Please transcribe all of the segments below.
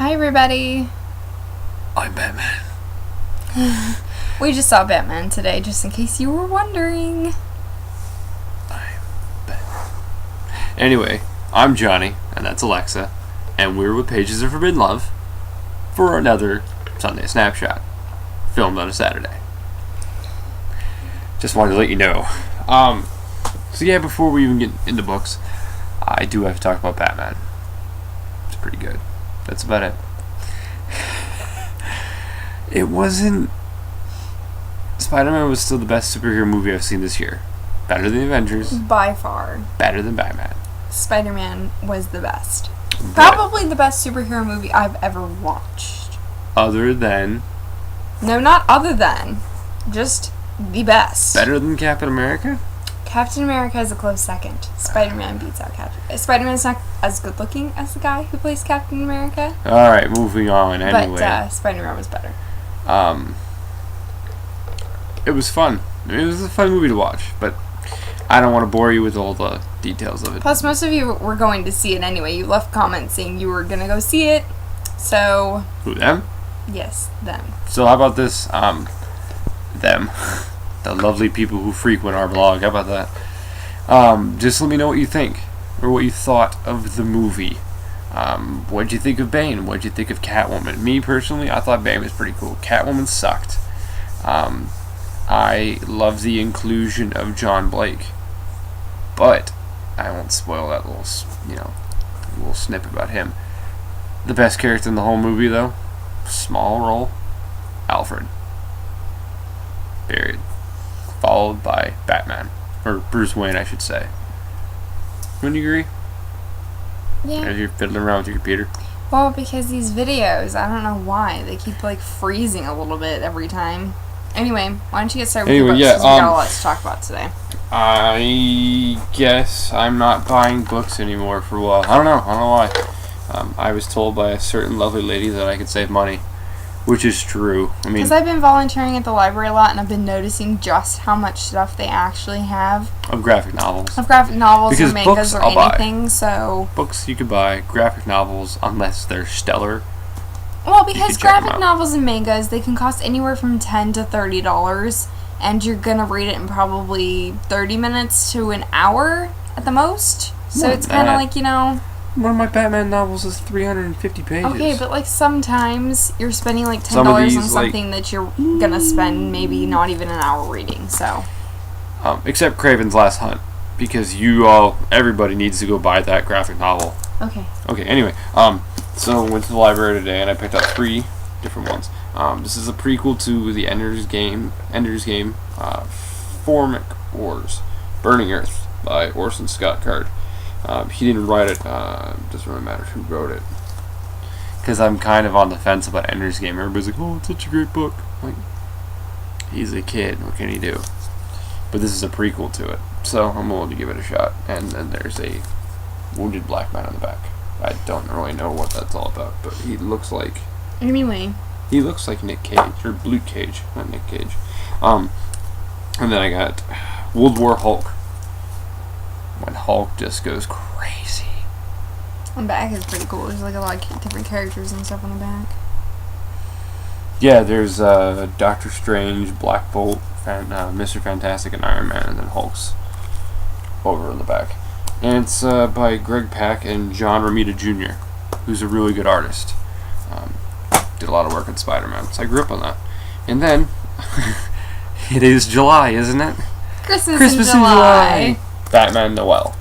Hi, everybody. I'm Batman. We just saw Batman today, just in case you were wondering. I'm Batman. Anyway, I'm Johnny, and that's Alexa, and we're with Pages of Forbidden Love for another Sunday Snapshot, filmed on a Saturday. Just wanted to let you know. So yeah, before we even get into books, I do have to talk about Batman. It's pretty good. That's about it. It wasn't... Spider-Man was still the best superhero movie I've seen this year. Better than the Avengers. By far. Better than Batman. Spider-Man was the best. But Probably the best superhero movie I've ever watched. other than... No, not other than. Just the best. Better than Captain America? Captain America is a close second. Spider-Man beats out Captain. Spider-Man's not as good looking as the guy who plays Captain America. Alright, moving on anyway. But Spider-Man was better. It was fun. It was a fun movie to watch, but I don't want to bore you with all the details of it. Plus, most of you were going to see it anyway. You left comments saying you were going to go see it. So, Who, them? yes, them. So how about this? Them. The lovely people who frequent our blog. How about that? Just let me know what you think, or what you thought of the movie. What'd you think of Bane? What'd you think of Catwoman? Me, personally, I thought Bane was pretty cool. Catwoman sucked. I love the inclusion of John Blake. But, I won't spoil that little snip about him. The best character in the whole movie, though, small role, Alfred. Period. Followed by Batman. Or Bruce Wayne, I should say. Wouldn't you agree? Yeah. As you're fiddling around with your computer. Well, because these videos, I don't know why, they keep freezing a little bit every time. Anyway, why don't you get started with your books? Yeah, 'Cause we got a lot to talk about today. I guess I'm not buying books anymore for a while. I don't know why. I was told by a certain lovely lady that I could save money, which is true. I mean, Because I've been volunteering at the library a lot, and I've been noticing just how much stuff they actually have of graphic novels. of graphic novels Because or mangas books or I'll buy. anything. So, Books you could buy, graphic novels, unless they're stellar. well, because check 'em graphic out. novels and mangas, they can cost anywhere from $10 to $30, and you're gonna read it in probably 30 minutes to an hour at the most. So More it's than kind of that. like, One of my Batman novels is 350 pages. okay, but sometimes you're spending $10 Some of on these, something that you're gonna spend maybe not even an hour reading. So, Except Craven's Last Hunt, because everybody needs to go buy that graphic novel. okay. Okay, anyway, so went to the library today and I picked up 3 different ones. This is a prequel to the Ender's Game, Formic Wars, Burning Earth by Orson Scott Card. He didn't write it, doesn't really matter who wrote it. Because I'm kind of on the fence about Ender's Game. Everybody's like, oh, it's such a great book. Like, he's a kid, what can he do? But this is a prequel to it, so I'm willing to give it a shot. And then there's a wounded black man on the back. I don't really know what that's all about, but he looks like... Anyway. He looks like Nick Cage, or Luke Cage, not Nick Cage. And then I got World War Hulk. When Hulk just goes crazy. The back is pretty cool. There's a lot of different characters and stuff on the back. Yeah, there's Doctor Strange, Black Bolt, Mr. Fantastic, and Iron Man, and then Hulk's over in the back. And it's by Greg Pak and John Romita Jr., who's a really good artist. Did a lot of work on Spider-Man, so I grew up on that. And then, it is July, isn't it? Christmas in July. Batman Noel.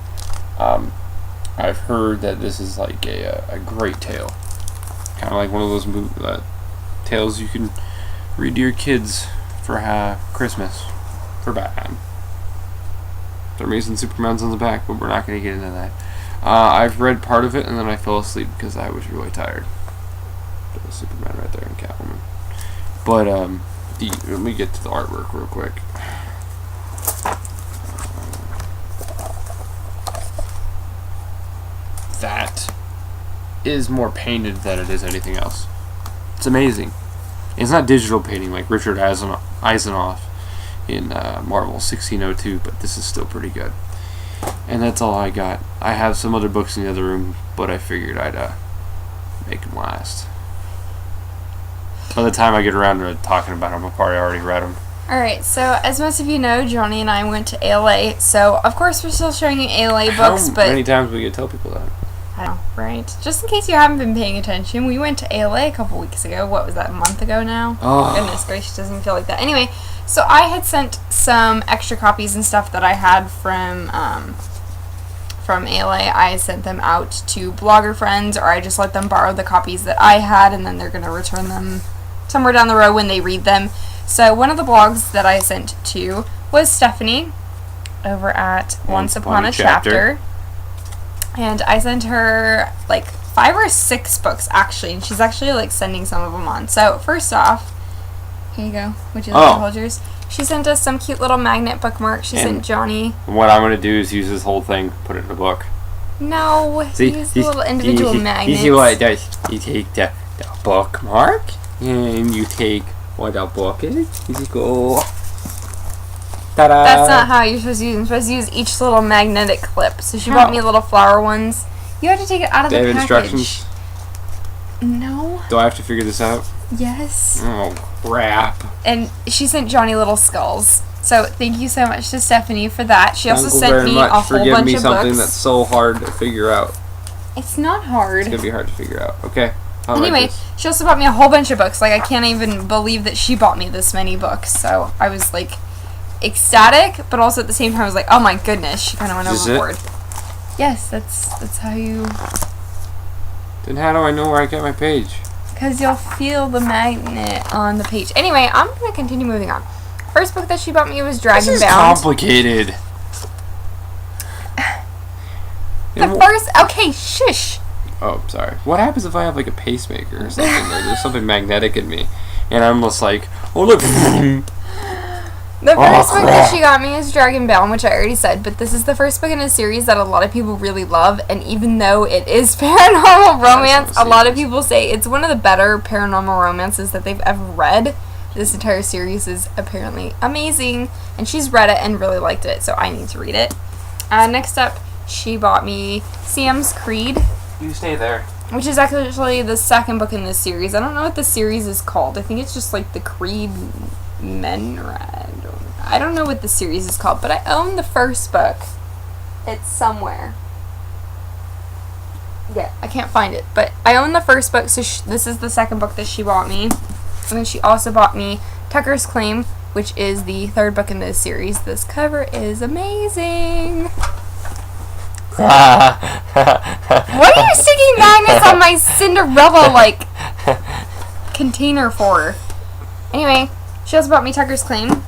I've heard that this is like a great tale. Kind of like one of those tales you can read to your kids for Christmas for Batman. For some reason Superman's on the back, but we're not going to get into that. I've read part of it and then I fell asleep because I was really tired. There's Superman right there and Catwoman. But let me get to the artwork real quick. That is more painted than it is anything else. It's amazing. It's not digital painting like Richard Eisenoff in Marvel 1602, but this is still pretty good. And that's all I got. I have some other books in the other room, but I figured I'd make them last. By the time I get around to talking about them, I've probably already read them. Alright, so as most of you know, Johnny and I went to ALA, so of course we're still showing you ALA books, but... How many times do we get to tell people that? I don't know, right? Just in case you haven't been paying attention, we went to ALA a couple weeks ago. What was that, a month ago now? Oh. Goodness gracious, doesn't feel like that. Anyway, so I had sent some extra copies and stuff that I had from ALA. I sent them out to blogger friends, or I just let them borrow the copies that I had, and then they're going to return them somewhere down the road when they read them. So one of the blogs that I sent to was Stephanie over at Once Upon a Chapter. And I sent her like 5 or 6 books actually, and she's actually like sending some of them on. So first off, here you go. Would you like to hold yours? She sent us some cute little magnet bookmarks. She sent Johnny. What I'm going to do is use this whole thing, put it in a book. No, use the little individual magnets. You see what it does? You take the bookmark, and you take what the book is. You go. Ta-da! That's not how you're supposed to use them. You're supposed to use each little magnetic clip. So she bought me little flower ones. You have to take it out of the package. Do they have instructions? No. Do I have to figure this out? Yes. Oh, crap. And she sent Johnny little skulls. So thank you so much to Stephanie for that. She also sent me a whole bunch of books. Forgive me something that's so hard to figure out. It's not hard. It's going to be hard to figure out. Okay. Anyway, she also bought me a whole bunch of books. Like, I can't even believe that she bought me this many books. So I was, like, ecstatic, but also at the same time I was like, oh my goodness, she kind of went overboard. Yes, that's how you... Then how do I know where I get my page? Because you'll feel the magnet on the page. Anyway, I'm going to continue moving on. First book that she bought me was Dragon Bound. This is complicated. Okay, shush. Oh, sorry. What happens if I have like a pacemaker or something? Or there's something magnetic in me, and I'm just like, oh look. The first book that she got me is Dragon Bound, which I already said, but this is the first book in a series that a lot of people really love, and even though it is paranormal romance, a lot of people say it's one of the better paranormal romances that they've ever read. This entire series is apparently amazing, and she's read it and really liked it, so I need to read it. Next up, she bought me Sam's Creed. You stay there. Which is actually the second book in this series. I don't know what the series is called. I think it's just like the Creed Men. I don't know what the series is called, but I own the first book. It's somewhere. Yeah, I can't find it, but I own the first book, so this is the second book that she bought me. And then she also bought me Tucker's Claim, which is the third book in this series. This cover is amazing. What are you sticking magnets on my Cinderella, like, container for? Anyway, she also bought me Tucker's Claim.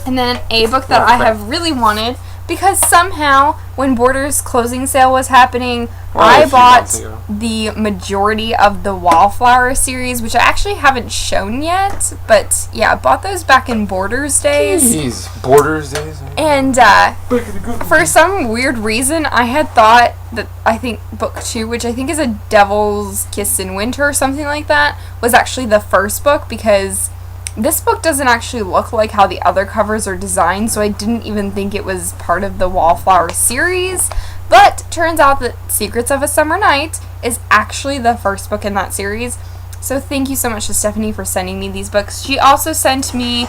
And then a book that I have really wanted, because somehow, when Borders' closing sale was happening, I bought the majority of the Wallflower series, which I actually haven't shown yet. But, yeah, I bought those back in Borders days. Jeez, Borders days? And, for some weird reason, I had thought that, I think, book 2, which I think is A Devil's Kiss in Winter or something like that, was actually the first book, because this book doesn't actually look like how the other covers are designed, so I didn't even think it was part of the Wallflower series. But turns out that Secrets of a Summer Night is actually the first book in that series. So thank you so much to Stephanie for sending me these books. She also sent me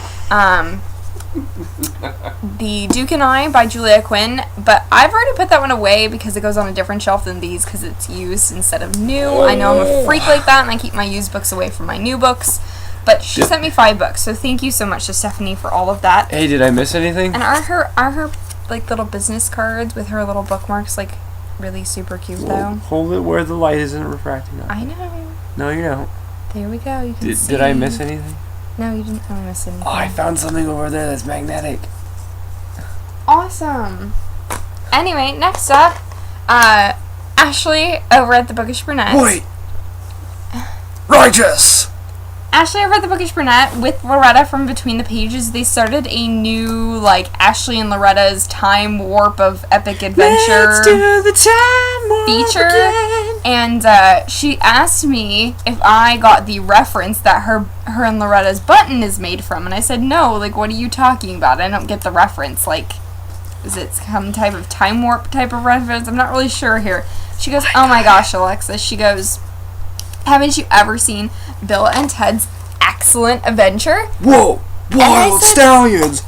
The Duke and I by Julia Quinn, but I've already put that one away because it goes on a different shelf than these because it's used instead of new. I know I'm a freak like that, and I keep my used books away from my new books. But she sent me 5 books, so thank you so much to Stephanie for all of that. Hey, did I miss anything? And are her like little business cards with her little bookmarks like really super cute though? Hold it where the light isn't refracting on. I know. No, you don't. There we go. You can see. Did I miss anything? No, you didn't miss anything. Oh, I found something over there that's magnetic. Awesome. Anyway, next up, Ashley over at the Bookish Brunette. Wait. Righteous. Ashley over at the Bookish Brunette with Loretta from Between the Pages. They started a new, like, Ashley and Loretta's Time Warp of Epic Adventure Let's do the time warp feature. Again. And she asked me if I got the reference that her and Loretta's button is made from. And I said, no, like, what are you talking about? I don't get the reference. Like, is it some type of time warp type of reference? I'm not really sure here. She goes, oh my gosh, Alexis. She goes, haven't you ever seen Bill and Ted's Excellent Adventure? Whoa! Wild Stallions!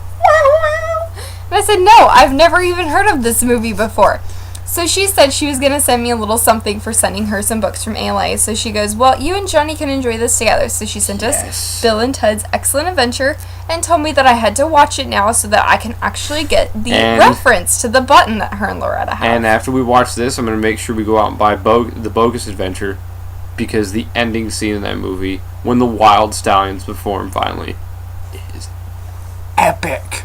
And I said, no, I've never even heard of this movie before. So she said she was going to send me a little something for sending her some books from ALA. So she goes, well, you and Johnny can enjoy this together. So she sent us Bill and Ted's Excellent Adventure and told me that I had to watch it now so that I can actually get the reference to the button that her and Loretta have. And after we watch this, I'm going to make sure we go out and buy the Bogus Adventure, because the ending scene in that movie, when the Wild Stallions perform finally, is epic.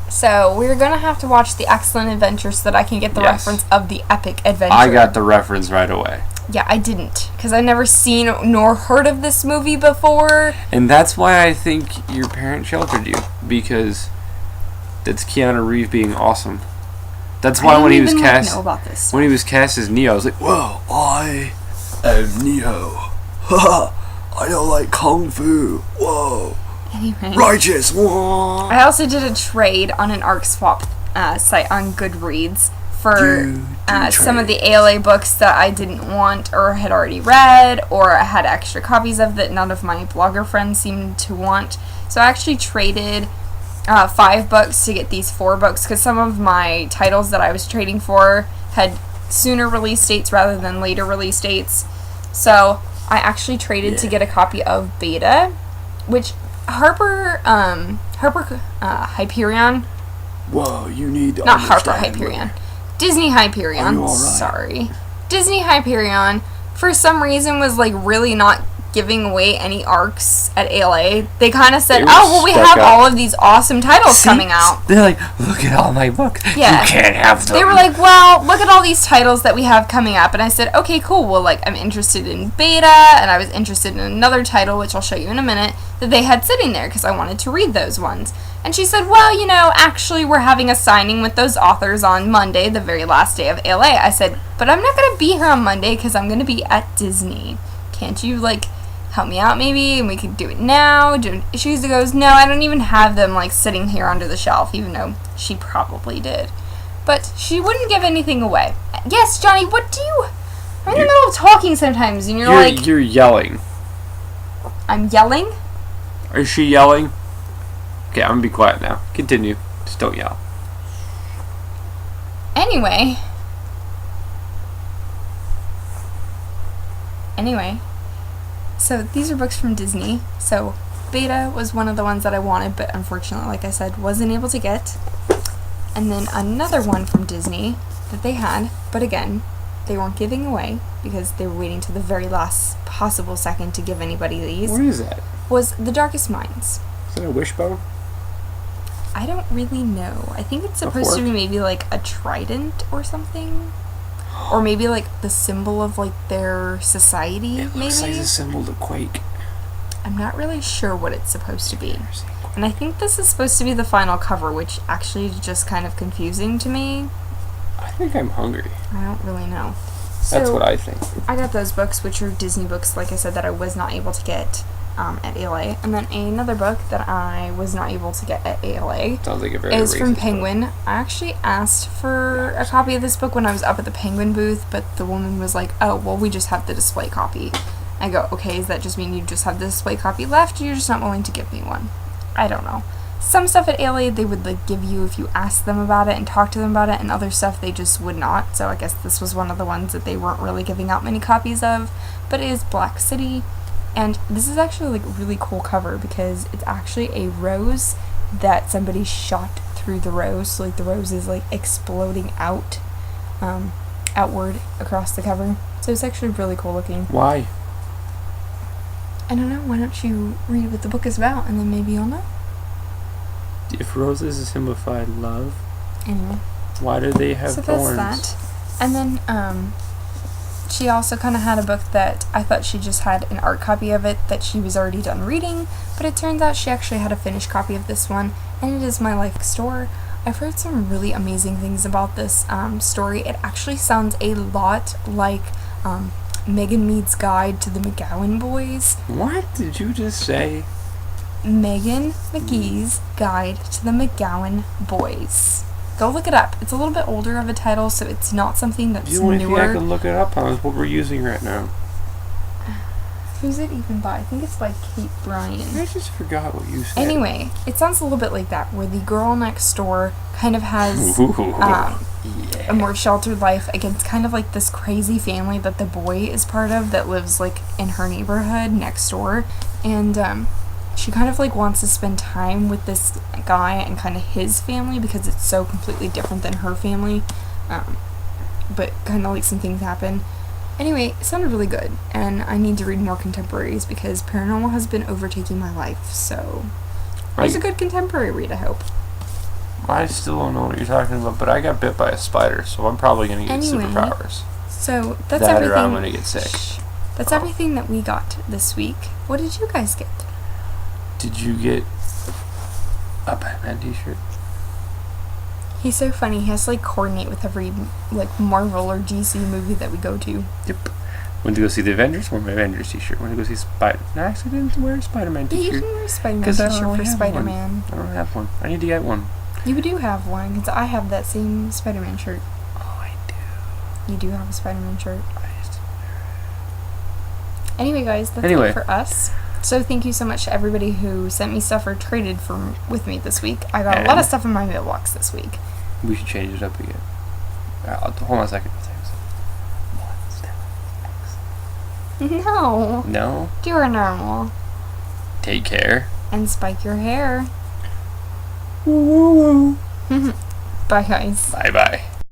So we're going to have to watch the Excellent Adventure so that I can get the reference of the Epic Adventure. I got the reference right away. Yeah, I didn't, because I've never seen nor heard of this movie before. And that's why I think your parent sheltered you, because that's Keanu Reeves being awesome. That's why when he was cast, know about this when he was cast as Neo, I was like, whoa, I am Neo. Haha, I don't like Kung Fu. Whoa. Anyway. Righteous. Whoa. I also did a trade on an ARC swap site on Goodreads for some of the ALA books that I didn't want or had already read, or I had extra copies of that none of my blogger friends seemed to want. So I actually traded 5 books to get these 4 books, because some of my titles that I was trading for had sooner release dates rather than later release dates. So I actually traded to get a copy of Beta, which Hyperion. Whoa, you need to not Harper Hyperion. Disney Hyperion. Right? Sorry. Disney Hyperion, for some reason, was like really not giving away any arcs at ALA. They kind of said, oh, well, we have all of these awesome titles coming out. They're like, look at all my books. Yeah. You can't have them. They were like, well, look at all these titles that we have coming up. And I said, okay, cool. Well, like, I'm interested in Beta, and I was interested in another title, which I'll show you in a minute, that they had sitting there, because I wanted to read those ones. And she said, well, you know, actually, we're having a signing with those authors on Monday, the very last day of ALA. I said, but I'm not going to be here on Monday, because I'm going to be at Disney. Can't you, like, help me out maybe, and we could do it now? She goes, no, I don't even have them like sitting here under the shelf, even though she probably did. But she wouldn't give anything away. Yes, Johnny, what do you... I'm in the middle of talking sometimes, and you're like... You're yelling. I'm yelling? Is she yelling? Okay, I'm gonna be quiet now. Continue. Just don't yell. Anyway. So these are books from Disney. So Beta was one of the ones that I wanted, but unfortunately, like I said, wasn't able to get. And then another one from Disney that they had, but again, they weren't giving away because they were waiting to the very last possible second to give anybody these. What is that? Was The Darkest Minds. Is that a wishbone? I don't really know. I think it's supposed to be maybe like a trident or something. Or maybe like the symbol of like their society, It looks like a symbol to Quake. I'm not really sure what it's supposed to be. And I think this is supposed to be the final cover, which actually is just kind of confusing to me. I think I'm hungry. I don't really know. That's So, what I think. I got those books, which are Disney books, like I said, that I was not able to get at ALA. And then another book that I was not able to get at ALA Sounds like a very is from racist Penguin. book. I actually asked for a copy of this book when I was up at the Penguin booth, but the woman was like, oh, well, we just have the display copy. I go, okay, does that just mean you just have the display copy left, or you're just not willing to give me one? I don't know. Some stuff at ALA they would like give you if you asked them about it and talked to them about it, and other stuff they just would not. So I guess this was one of the ones that they weren't really giving out many copies of. But it is Black City, and this is actually like a really cool cover because it's actually a rose that somebody shot through the rose. So like the rose is like exploding out, outward across the cover. So it's actually really cool looking. Why? I don't know. Why don't you read what the book is about, and then maybe you'll know. If roses symbolize love, Anyway. why do they have thorns? That's that. And then, she also kind of had a book that I thought she just had an art copy of it that she was already done reading, but it turns out she actually had a finished copy of this one, and it is My Life Next Door. I've heard some really amazing things about this story. It actually sounds a lot like Megan Mead's Guide to the McGowan Boys. What did you just say? Megan McGee's Guide to the McGowan Boys. Go look it up. It's a little bit older of a title, so it's not something that's The only thing I newer. can look it up on is what we're using right now. Who's it even by? I think it's by Kate Bryan. I just forgot what you said. Anyway, it sounds a little bit like that, where the girl next door kind of has a more sheltered life against kind of like this crazy family that the boy is part of that lives like in her neighborhood next door. And she kind of like wants to spend time with this guy and kind of his family because it's so completely different than her family. But kind of like some things happen. Anyway, it sounded really good, and I need to read more contemporaries because paranormal has been overtaking my life, so it's a good contemporary read, I hope. I still don't know what you're talking about, but I got bit by a spider, so I'm probably going to get superpowers. So that's that everything. Or I'm going to get sick. That's everything that we got this week. What did you guys get? Did you get a Batman t-shirt? He's so funny. He has to like coordinate with every like Marvel or DC movie that we go to. Yep. Went to go see the Avengers. Wore my Avengers t-shirt. Went to go see Spider. No, I actually didn't wear a Spider-Man t-shirt. Yeah, you can wear a Spider-Man t-shirt for Spider-Man. I don't have one. I need to get one. You do have one because I have that same Spider-Man shirt. Oh, I do. You do have a Spider-Man shirt. I just don't wear it. Anyway, guys, that's it for us. So thank you so much to everybody who sent me stuff or traded with me this week. I got a lot of stuff in my mailbox this week. We should change it up again. Hold on a second. No. No? Do our normal. Take care. And spike your hair. Woo woo woo. Bye, guys. Bye bye.